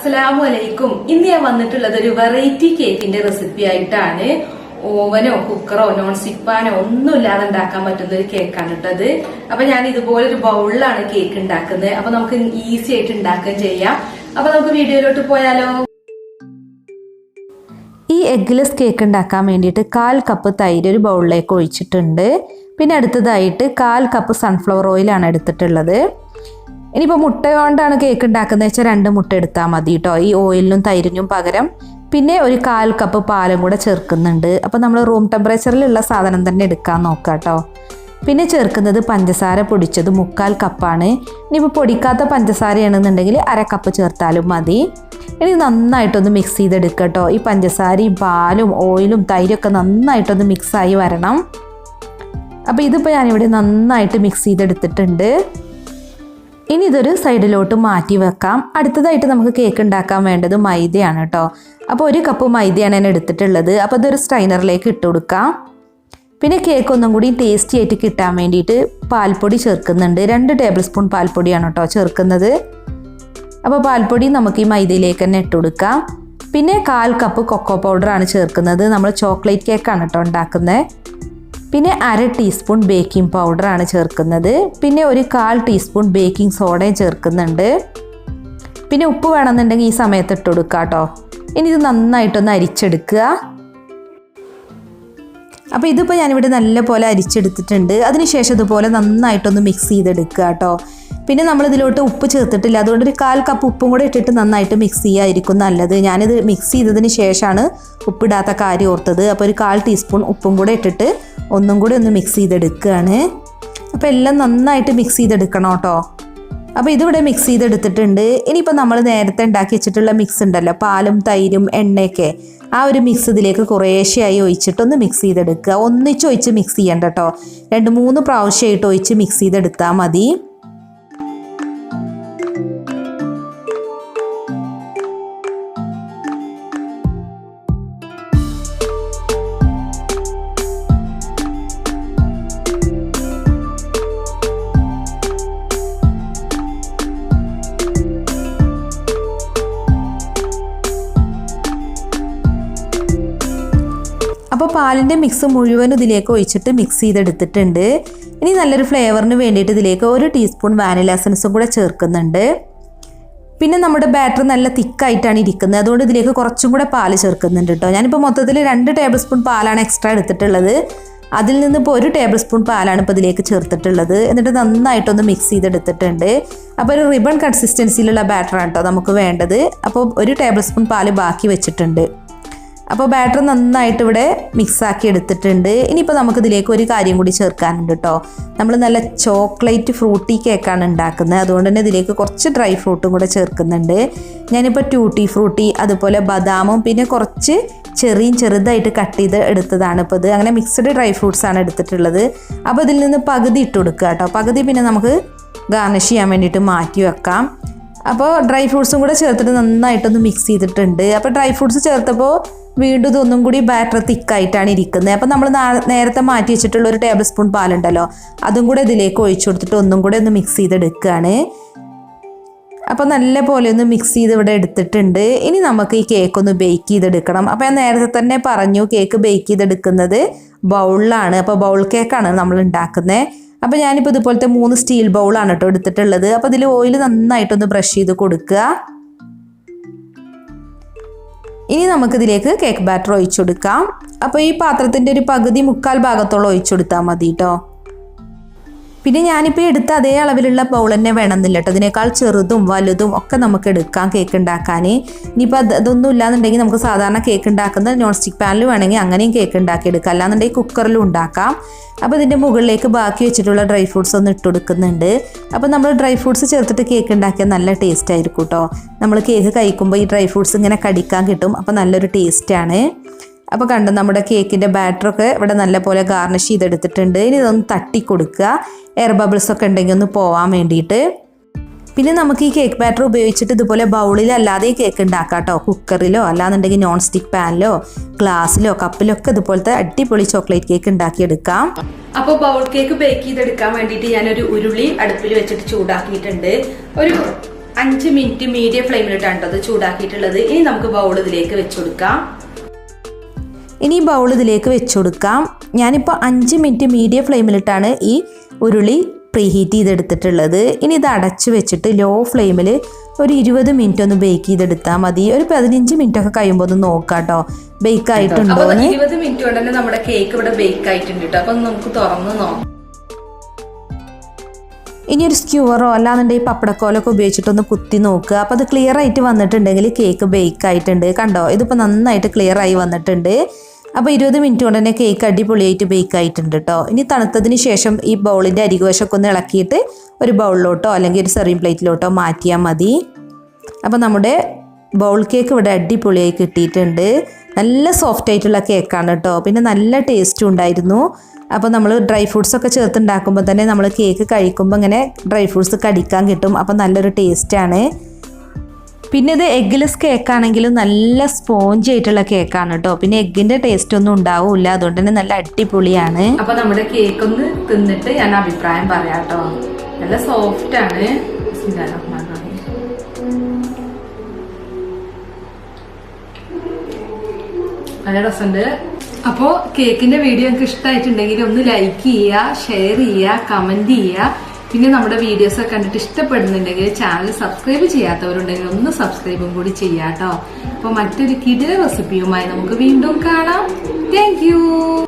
അസ്സലാമലൈക്കും. ഇന്ന് ഞാൻ വന്നിട്ടുള്ളത് ഒരു വെറൈറ്റി കേക്കിന്റെ റെസിപ്പി ആയിട്ടാണ്. ഓവനോ കുക്കറോ നോൺ സ്റ്റിക് പാനോ ഒന്നും ഇല്ലാതെ ഉണ്ടാക്കാൻ പറ്റുന്ന ഒരു കേക്കാണ് കേട്ടത്. അപ്പൊ ഞാൻ ഇതുപോലെ ഒരു ബൗളിലാണ് കേക്ക് ഉണ്ടാക്കുന്നത്. അപ്പൊ നമുക്ക് ഈസി ആയിട്ട് ഉണ്ടാക്കുകയും ചെയ്യാം. അപ്പൊ നമുക്ക് വീഡിയോയിലോട്ട് പോയാലോ. ഈ എഗ്ഗ്ലെസ് കേക്ക് ഉണ്ടാക്കാൻ വേണ്ടിയിട്ട് 1/4 കപ്പ് തൈര് ഒരു ബൗളിലേക്ക് ഒഴിച്ചിട്ടുണ്ട്. പിന്നെ അടുത്തതായിട്ട് 1/4 കപ്പ് സൺഫ്ലവർ ഓയിലാണ് എടുത്തിട്ടുള്ളത്. ഇനിയിപ്പോൾ മുട്ട കൊണ്ടാണ് കേക്ക് ഉണ്ടാക്കുന്നത് വെച്ചാൽ 2 മുട്ട എടുത്താൽ മതി കേട്ടോ, ഈ ഓയിലിനും തൈരിനും പകരം. പിന്നെ ഒരു 1/4 കപ്പ് പാലും കൂടെ ചേർക്കുന്നുണ്ട്. അപ്പോൾ നമ്മൾ റൂം ടെമ്പറേച്ചറിലുള്ള സാധനം തന്നെ എടുക്കാൻ നോക്കാം കേട്ടോ. പിന്നെ ചേർക്കുന്നത് പഞ്ചസാര പൊടിച്ചത് 3/4 കപ്പാണ്. ഇനിയിപ്പോൾ പൊടിക്കാത്ത പഞ്ചസാരയാണെന്നുണ്ടെങ്കിൽ 1/2 കപ്പ് ചേർത്താലും മതി. ഇനി നന്നായിട്ടൊന്ന് മിക്സ് ചെയ്തെടുക്കുക കേട്ടോ. ഈ പഞ്ചസാരയും പാലും ഓയിലും തൈരൊക്കെ നന്നായിട്ടൊന്ന് മിക്സായി വരണം. അപ്പോൾ ഇതിപ്പോൾ ഞാനിവിടെ നന്നായിട്ട് മിക്സ് ചെയ്തെടുത്തിട്ടുണ്ട്. ഇനി ഇതൊരു സൈഡിലോട്ട് മാറ്റി വെക്കാം. അടുത്തതായിട്ട് നമുക്ക് കേക്ക് ഉണ്ടാക്കാൻ വേണ്ടത് മൈദയാണ് കേട്ടോ. അപ്പോൾ 1 കപ്പ് മൈദയാണ് ഞാൻ എടുത്തിട്ടുള്ളത്. അപ്പോൾ ഇതൊരു സ്ട്രൈനറിലേക്ക് ഇട്ട് കൊടുക്കാം. പിന്നെ കേക്ക് ഒന്നും കൂടി ടേസ്റ്റി ആയിട്ട് കിട്ടാൻ വേണ്ടിയിട്ട് പാൽപ്പൊടി ചേർക്കുന്നുണ്ട്. 2 ടേബിൾ സ്പൂൺ പാൽപ്പൊടിയാണ് കേട്ടോ ചേർക്കുന്നത്. അപ്പോൾ പാൽപ്പൊടി നമുക്ക് ഈ മൈദയിലേക്ക് തന്നെ ഇട്ട് കൊടുക്കാം. പിന്നെ 1/4 കപ്പ് കൊക്കോ പൗഡറാണ് ചേർക്കുന്നത്. നമ്മൾ ചോക്ലേറ്റ് കേക്കാണ് കേട്ടോ ഉണ്ടാക്കുന്നത്. പിന്നെ 1/2 ടീസ്പൂൺ ബേക്കിംഗ് പൗഡറാണ് ചേർക്കുന്നത്. പിന്നെ ഒരു 1/4 ടീസ്പൂൺ ബേക്കിംഗ് സോഡയും ചേർക്കുന്നുണ്ട്. പിന്നെ ഉപ്പ് വേണമെന്നുണ്ടെങ്കിൽ ഈ സമയത്ത് ഇട്ട് കൊടുക്കുക കേട്ടോ. ഇനി ഇത് നന്നായിട്ടൊന്ന് അരിച്ചെടുക്കുക. അപ്പോൾ ഇതിപ്പോൾ ഞാനിവിടെ നല്ലപോലെ അരിച്ചെടുത്തിട്ടുണ്ട്. അതിനുശേഷം ഇതുപോലെ നന്നായിട്ടൊന്ന് മിക്സ് ചെയ്തെടുക്കുക കേട്ടോ. പിന്നെ നമ്മളിതിലോട്ട് ഉപ്പ് ചേർത്തിട്ടില്ല, അതുകൊണ്ട് ഒരു 1/4 കപ്പ് ഉപ്പും കൂടെ ഇട്ടിട്ട് നന്നായിട്ട് മിക്സ് ചെയ്യാതിരിക്കും നല്ലത്. ഞാനിത് മിക്സ് ചെയ്തതിന് ശേഷമാണ് ഉപ്പിടാത്ത കാര്യം ഓർത്തത്. അപ്പോൾ ഒരു 1/4 ടീസ്പൂൺ ഉപ്പും കൂടെ ഇട്ടിട്ട് ഒന്നും കൂടി ഒന്ന് മിക്സ് ചെയ്തെടുക്കുകയാണ്. അപ്പോൾ എല്ലാം നന്നായിട്ട് മിക്സ് ചെയ്തെടുക്കണം കേട്ടോ. അപ്പോൾ ഇതിവിടെ മിക്സ് ചെയ്തെടുത്തിട്ടുണ്ട്. ഇനിയിപ്പോൾ നമ്മൾ നേരത്തെ ഉണ്ടാക്കി വെച്ചിട്ടുള്ള മിക്സ് ഉണ്ടല്ലോ, പാലും തൈരും എണ്ണയൊക്കെ, ആ ഒരു മിക്സ് ഇതിലേക്ക് കുറേശ്ശെയായി ഒഴിച്ചിട്ടൊന്ന് മിക്സ് ചെയ്തെടുക്കുക. ഒന്നിച്ചൊഴിച്ച് മിക്സ് ചെയ്യണ്ട കേട്ടോ, 2-3 പ്രാവശ്യമായിട്ട് ഒഴിച്ച് മിക്സ് ചെയ്തെടുത്താൽ മതി. അപ്പോൾ പാലിൻ്റെ മിക്സ് മുഴുവൻ ഇതിലേക്ക് ഒഴിച്ചിട്ട് മിക്സ് ചെയ്തെടുത്തിട്ടുണ്ട്. ഇനി നല്ലൊരു ഫ്ലേവറിന് വേണ്ടിയിട്ട് ഇതിലേക്ക് 1 ടീസ്പൂൺ വാനില എസൻസും കൂടെ ചേർക്കുന്നുണ്ട്. പിന്നെ നമ്മുടെ ബാറ്റർ നല്ല തിക്കായിട്ടാണ് ഇരിക്കുന്നത്, അതുകൊണ്ട് ഇതിലേക്ക് കുറച്ചും കൂടെ പാല് ചേർക്കുന്നുണ്ട് കേട്ടോ. ഞാനിപ്പോൾ മൊത്തത്തിൽ 2 ടേബിൾ സ്പൂൺ പാലാണ് എക്സ്ട്രാ എടുത്തിട്ടുള്ളത്. അതിൽ നിന്ന് ഇപ്പോൾ 1 ടേബിൾ സ്പൂൺ പാലാണ് ഇപ്പോൾ ഇതിലേക്ക് ചേർത്തിട്ടുള്ളത്. എന്നിട്ട് നന്നായിട്ടൊന്ന് മിക്സ് ചെയ്തെടുത്തിട്ടുണ്ട്. അപ്പോൾ ഒരു റിബൺ കൺസിസ്റ്റൻസിയിലുള്ള ബാറ്ററാണ് കേട്ടോ നമുക്ക് വേണ്ടത്. അപ്പോൾ 1 ടേബിൾ സ്പൂൺ പാല് ബാക്കി വെച്ചിട്ടുണ്ട്. അപ്പോൾ ബാറ്റർ നന്നായിട്ട് ഇവിടെ മിക്സാക്കി എടുത്തിട്ടുണ്ട്. ഇനിയിപ്പോൾ നമുക്കിതിലേക്ക് ഒരു കാര്യം കൂടി ചേർക്കാനുണ്ട് കേട്ടോ. നമ്മൾ നല്ല ചോക്ലേറ്റ് ഫ്രൂട്ടി കേക്കാണ് ഉണ്ടാക്കുന്നത്, അതുകൊണ്ട് തന്നെ ഇതിലേക്ക് കുറച്ച് ഡ്രൈ ഫ്രൂട്ടും കൂടെ ചേർക്കുന്നുണ്ട്. ഞാനിപ്പോൾ ട്യൂട്ടി ഫ്രൂട്ടി, അതുപോലെ ബദാമും പിന്നെ കുറച്ച് ചെറുതായിട്ട് കട്ട് ചെയ്ത് എടുത്തതാണ് ഇപ്പോൾ ഇത്. അങ്ങനെ മിക്സ്ഡ് ഡ്രൈ ഫ്രൂട്ട്സാണ് എടുത്തിട്ടുള്ളത്. അപ്പോൾ ഇതിൽ നിന്ന് പകുതി ഇട്ട് കൊടുക്കുക കേട്ടോ. പകുതി പിന്നെ നമുക്ക് ഗാർണിഷ് ചെയ്യാൻ വേണ്ടിയിട്ട് മാറ്റി വെക്കാം. അപ്പോൾ ഡ്രൈ ഫ്രൂട്ട്സും കൂടെ ചേർത്തിട്ട് നന്നായിട്ടൊന്ന് മിക്സ് ചെയ്തിട്ടുണ്ട്. അപ്പോൾ ഡ്രൈ ഫ്രൂട്ട്സ് ചേർത്തപ്പോൾ വീണ്ടും ഇതൊന്നും കൂടി ബാറ്റർ തിക്കായിട്ടാണ് ഇരിക്കുന്നത്. അപ്പോൾ നമ്മൾ നേരത്തെ മാറ്റി വെച്ചിട്ടുള്ള 1 ടേബിൾ സ്പൂൺ പാലുണ്ടല്ലോ, അതും കൂടെ ഇതിലേക്ക് ഒഴിച്ചു കൊടുത്തിട്ട് ഒന്നും കൂടെ ഒന്ന് മിക്സ് ചെയ്തെടുക്കുകയാണ്. അപ്പോൾ നല്ല പോലെ ഒന്ന് മിക്സ് ചെയ്ത് ഇവിടെ എടുത്തിട്ടുണ്ട്. ഇനി നമുക്ക് ഈ കേക്ക് ഒന്ന് ബേക്ക് ചെയ്തെടുക്കണം. അപ്പോൾ ഞാൻ നേരത്തെ തന്നെ പറഞ്ഞു കേക്ക് ബേക്ക് ചെയ്തെടുക്കുന്നത് ബൗളിലാണ്. അപ്പോൾ ബൗൾ കേക്കാണ് നമ്മൾ ഉണ്ടാക്കുന്നത്. അപ്പോൾ ഞാനിപ്പോൾ ഇതുപോലത്തെ 3 സ്റ്റീൽ ബൗളാണ് കേട്ടോ എടുത്തിട്ടുള്ളത്. അപ്പോൾ ഇതിൽ ഓയിൽ നന്നായിട്ടൊന്ന് ബ്രഷ് ചെയ്ത് കൊടുക്കുക. ഇനി നമുക്കിതിലേക്ക് കേക്ക് ബാറ്റർ ഒഴിച്ചു കൊടുക്കാം. അപ്പോൾ ഈ പാത്രത്തിൻ്റെ ഒരു പകുതി 3/4 ഭാഗത്തോളം ഒഴിച്ചു കൊടുത്താൽ മതി കേട്ടോ. പിന്നെ ഞാനിപ്പോൾ എടുത്ത അതേ അളവിലുള്ള ബൗൾ തന്നെ വേണമെന്നില്ല കേട്ടോ, അതിനേക്കാൾ ചെറുതും വലുതും ഒക്കെ നമുക്ക് എടുക്കാം കേക്ക് ഉണ്ടാക്കാൻ. ഇനിയിപ്പോൾ അതൊന്നും ഇല്ലാന്നുണ്ടെങ്കിൽ നമുക്ക് സാധാരണ കേക്ക് ഉണ്ടാക്കുന്ന നോൺ സ്റ്റിക് പാനിൽ വേണമെങ്കിൽ അങ്ങനെയും കേക്ക് ഉണ്ടാക്കിയെടുക്കാം, അല്ലാന്നുണ്ടെങ്കിൽ കുക്കറിലും ഉണ്ടാക്കാം. അപ്പോൾ ഇതിൻ്റെ മുകളിലേക്ക് ബാക്കി വെച്ചിട്ടുള്ള ഡ്രൈ ഫ്രൂട്ട്സ് ഒന്ന് ഇട്ട് കൊടുക്കുന്നുണ്ട്. അപ്പോൾ നമ്മൾ ഡ്രൈ ഫ്രൂട്ട്സ് ചേർത്തിട്ട് കേക്ക് ഉണ്ടാക്കിയാൽ നല്ല ടേസ്റ്റ് ആയിരിക്കും കേട്ടോ. നമ്മൾ കേക്ക് കഴിക്കുമ്പോൾ ഈ ഡ്രൈ ഫ്രൂട്ട്സ് ഇങ്ങനെ കടിക്കാൻ കിട്ടും. അപ്പോൾ നല്ലൊരു ടേസ്റ്റാണ്. അപ്പോൾ കണ്ടു നമ്മുടെ കേക്കിൻ്റെ ബാറ്ററൊക്കെ ഇവിടെ നല്ലപോലെ ഗാർണിഷ് ചെയ്തെടുത്തിട്ടുണ്ട്. ഇനി ഇതൊന്ന് തട്ടി കൊടുക്കുക, എയർ ബബിൾസ് ഒക്കെ ഉണ്ടെങ്കിൽ ഒന്ന് പോവാൻ വേണ്ടിയിട്ട്. പിന്നെ നമുക്ക് ഈ കേക്ക് ബാറ്റർ ഉപയോഗിച്ചിട്ട് ഇതുപോലെ ബൗളിൽ അല്ലാതെ കേക്ക് ഉണ്ടാക്കാം കേട്ടോ. കുക്കറിലോ അല്ലാന്നുണ്ടെങ്കിൽ നോൺ സ്റ്റിക് പാനിലോ ഗ്ലാസ്സിലോ കപ്പിലോ ഒക്കെ ഇതുപോലത്തെ അടിപൊളി ചോക്ലേറ്റ് കേക്ക് ഉണ്ടാക്കിയെടുക്കാം. അപ്പോൾ ബൗൾ കേക്ക് ബേക്ക് ചെയ്തെടുക്കാൻ വേണ്ടിയിട്ട് ഞാനൊരു ഉരുളി അടുപ്പിൽ വെച്ചിട്ട് ചൂടാക്കിയിട്ടുണ്ട്. ഒരു 5 മിനിറ്റ് മീഡിയം ഫ്ലെയിമിലിട്ടാണ് അത് ചൂടാക്കിയിട്ടുള്ളത്. ഇനി നമുക്ക് ബൗൾ ഇതിലേക്ക് വെച്ചുകൊടുക്കാം. ഇനി ബൗൾ ഇതിലേക്ക് വെച്ചുകൊടുക്കാം. ഞാനിപ്പോൾ 5 മിനിറ്റ് മീഡിയം ഫ്ലെയിമിലിട്ടാണ് ഈ ഉരുളി പ്രീഹീറ്റ് ചെയ്തെടുത്തിട്ടുള്ളത്. ഇനി ഇത് അടച്ചു വെച്ചിട്ട് ലോ ഫ്ലെയിമിൽ ഒരു 20 മിനിറ്റ് ഒന്ന് ബേക്ക് ചെയ്തെടുത്താൽ മതി. ഒരു 15 മിനിറ്റ് ഒക്കെ കഴിയുമ്പോൾ ഒന്ന് നോക്കാം കേട്ടോ ബേക്ക് ആയിട്ടുണ്ടോ. 20 മിനിറ്റ് കൊണ്ട് തന്നെ നമ്മുടെ കേക്ക് ഇവിടെ ബേക്ക് ആയിട്ടുണ്ട് കേട്ടോ. അപ്പൊ നമുക്ക് തുറന്ന് നോക്കാം. ഇനി ഒരു സ്ക്യൂവറോ അല്ലാന്നുണ്ടെങ്കിൽ പപ്പടക്കോലൊക്കെ ഉപയോഗിച്ചിട്ടൊന്ന് കുത്തി നോക്കുക. അപ്പോൾ അത് ക്ലിയർ ആയിട്ട് വന്നിട്ടുണ്ടെങ്കിൽ കേക്ക് ബേക്ക് ആയിട്ടുണ്ട്. കണ്ടോ, ഇതിപ്പോൾ നന്നായിട്ട് ക്ലിയർ ആയി വന്നിട്ടുണ്ട്. അപ്പോൾ 20 മിനിറ്റ് കൊണ്ട് തന്നെ കേക്ക് അടിപൊളിയായിട്ട് ബേക്ക് ആയിട്ടുണ്ട് കേട്ടോ. ഇനി തണുത്തതിന് ശേഷം ഈ ബൗളിൻ്റെ അരികുവശമൊക്കെ ഒന്ന് ഇളക്കിയിട്ട് ഒരു ബൗളിലോട്ടോ അല്ലെങ്കിൽ ഒരു സെർവിങ് പ്ലേറ്റിലോട്ടോ മാറ്റിയാൽ മതി. അപ്പോൾ നമ്മുടെ ബൗൾ കേക്ക് ഇവിടെ അടിപൊളിയായി കിട്ടിയിട്ടുണ്ട്. നല്ല സോഫ്റ്റ് ആയിട്ടുള്ള കേക്കാണ് കേട്ടോ. പിന്നെ നല്ല ടേസ്റ്റും ഉണ്ടായിരുന്നു. അപ്പോൾ നമ്മൾ ഡ്രൈ ഫ്രൂട്ട്സൊക്കെ ചേർത്തുണ്ടാക്കുമ്പോൾ തന്നെ നമ്മൾ കേക്ക് കഴിക്കുമ്പോൾ ഇങ്ങനെ ഡ്രൈ ഫ്രൂട്ട്സ് കടിക്കാൻ കിട്ടും. അപ്പോൾ നല്ലൊരു ടേസ്റ്റാണ്. പിന്നെ ഇത് എഗ്ഗ്ലെസ് കേക്കാണെങ്കിലും നല്ല സ്പോഞ്ച് ആയിട്ടുള്ള കേക്കാണ് കേട്ടോ. പിന്നെ എഗ്ഗിൻ്റെ ടേസ്റ്റ് ഒന്നും ഉണ്ടാവില്ല. അതുകൊണ്ട് തന്നെ നല്ല അടിപൊളിയാണ്. അപ്പോൾ നമ്മുടെ കേക്ക് ഒന്ന് തിന്നിട്ട് ഞാൻ അഭിപ്രായം പറയാം കേട്ടോ. നല്ല സോഫ്റ്റ് ആണ്. നല്ല രസമുണ്ട്. അപ്പോൾ കേക്കിന്റെ വീഡിയോ നിങ്ങൾക്ക് ഇഷ്ടമായിട്ടുണ്ടെങ്കിൽ ഒന്ന് ലൈക്ക് ചെയ്യുക, ഷെയർ ചെയ്യുക, കമന്റ് ചെയ്യുക. പിന്നെ നമ്മുടെ വീഡിയോസ് ഒക്കെ കണ്ടിട്ട് ഇഷ്ടപ്പെടുന്നുണ്ടെങ്കിൽ ചാനൽ സബ്സ്ക്രൈബ് ചെയ്യാത്തവരുണ്ടെങ്കിൽ ഒന്ന് സബ്സ്ക്രൈബും കൂടി ചെയ്യാം കേട്ടോ. അപ്പോൾ മറ്റൊരു കിടില റെസിപ്പിയുമായി നമുക്ക് വീണ്ടും കാണാം. Thank you.